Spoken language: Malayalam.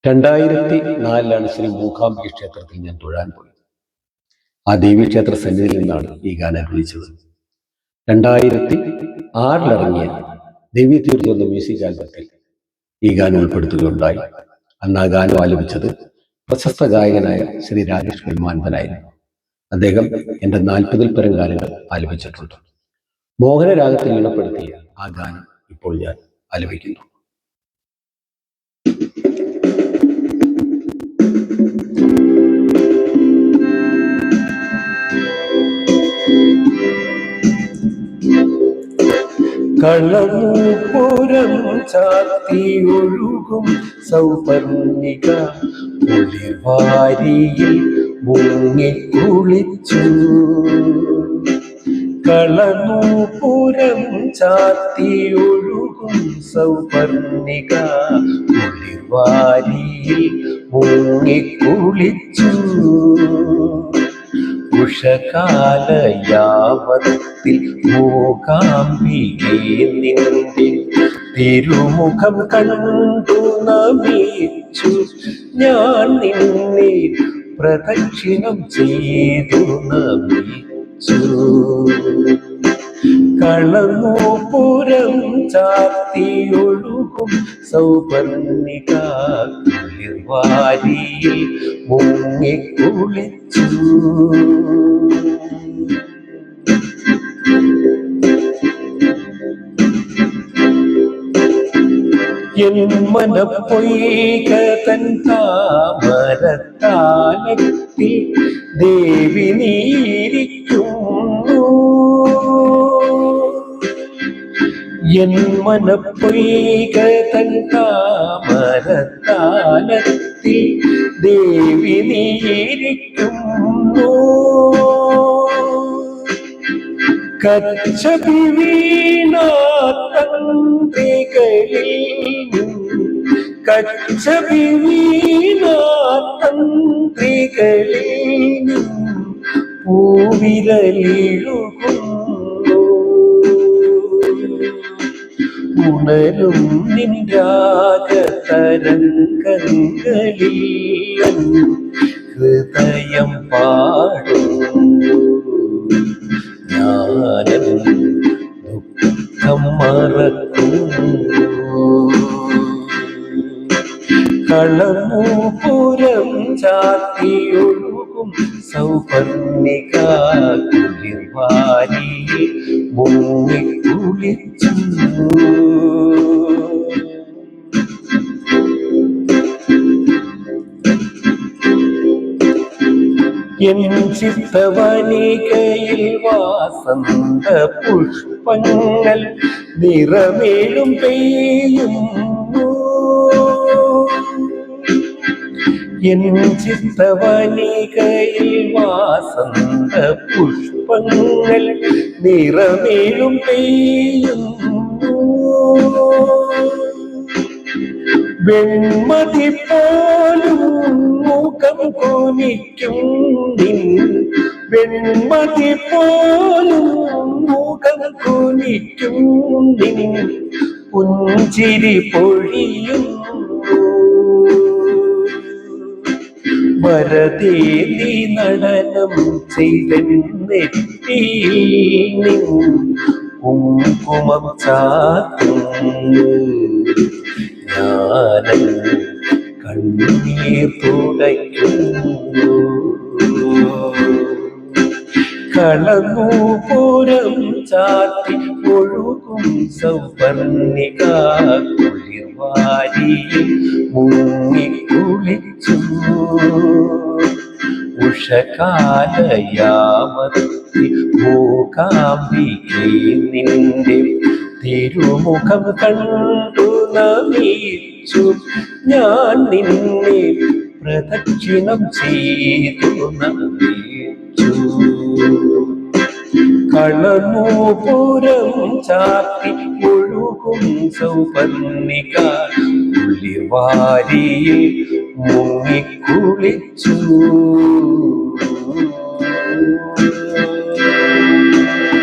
2004 ശ്രീ മൂകാംബിക ക്ഷേത്രത്തിൽ ഞാൻ തൊഴാൻ പോയി. ആ ദേവീക്ഷേത്ര സന്നിധിയിൽ നിന്നാണ് ഈ ഗാനം ആലപിച്ചത്. 2006 ഇറങ്ങിയ ദേവി തീർത്ഥം എന്ന മ്യൂസിക് ആൽബത്തിൽ ഈ ഗാനം ഉൾപ്പെടുത്തുകയുണ്ടായി. അന്ന് ആ ഗാനം ആലപിച്ചത് പ്രശസ്ത ഗായകനായ ശ്രീ രാജേഷ് കുൽമാൻതനായിരുന്നു. അദ്ദേഹം എൻ്റെ 40-ൽ പരം ഗാനങ്ങൾ ആലപിച്ചിട്ടുണ്ട്. മോഹനരാഗത്തിൽ ഈണപ്പെടുത്തിയ ആ ഗാനം ഇപ്പോൾ ഞാൻ ആലപിക്കുന്നു. കളമൂപുരം ചാത്തി ഒഴുകും സൗപർണിക കുളിർവാരിയിൽ മുങ്ങിക്കുളിച്ചു. കളമൂപുരം ചാത്തി ഒഴുകും സൗപർണിക കുളിർവാരിയിൽ മുങ്ങിക്കുളിച്ചു. ഉഷകാലയാമത്തിൽ മൂകാംബികേ നിന്റെ തിരുമുഖം കണ്ടു നമിച്ചു. ഞാൻ നിന്നെ പ്രദക്ഷിണം ചെയ്തു നമിച്ചു. കളമൂപുരം ചാത്തി ഒഴുകും സൗപർണിക കുളിർവാരിയിൽ മുങ്ങിക്കുളിച്ചു. എൻ മനപ്പൊയ്ക തൻ താമരത്താലത്തിൽ ദേവി നീരിക്കുന്നു. എൻ മനപ്പൊയ്ക തൻ താമരത്താലത്തിൽ ദേവി നീരിക്കുന്നു. കച്ചപി വീണാതന്ത്രികളിൽ കച്ചപി വീണാതന്ത്രികളിൽ പൂവിരലിഴുകുന്നു. ഉണരും നിൻ രാഗതരംഗങ്ങളിൽ ഹൃദയം പാടുന്നു. ഞാനും ദുഃഖം മറക്കുന്നു. കളമൂപുരം ചാത്തി ഒഴുകും സൗപർണിക കുളിർവാരിയിൽ മുങ്ങിക്കുളിച്ചു. എൻ ചിത്തവനികയിൽ വാസന്ത പുഷ്പങ്ങൾ നിറമേഴും പെയ്യുന്നു. എൻ ചിത്തവനികയിൽ വാസന്ത പുഷ്പങ്ങൾ നിറമേഴും പെയ്യുന്നു. വെൺമതി പോലും മുഖം കുനിക്കും നിൻ വെൺമതി പോലും മുഖം കുനിക്കും നിൻ പുഞ്ചിരി പൊഴിയുന്നു. വരദേ നീ നടനം ചെയ്തെന്നെത്തിയിൽ നിൻ കുങ്കുമം ചാത്തുന്നു. ഞാനും കണ്ണീർ തുടയ്ക്കുന്നു. കളമൂപുരം ചാത്തി ഒഴുകും സൗപർണിക കുളിർവാരിയിൽ മുങ്ങിക്കുളിച്ചു. ഉഷകാലയാമത്തിൽ മൂകാംബികേ നിന്റെ തിരുമുഖം കണ്ടു നമിച്ചു. ഞാൻ നിന്നെ പ്രദക്ഷിണം ചെയ്തു നമിച്ചു. കളമൂപുരം ചാത്തി ഒഴുകും സൗപർണിക കുളിർവാരിയിൽ മുങ്ങിക്കുളിച്ചു.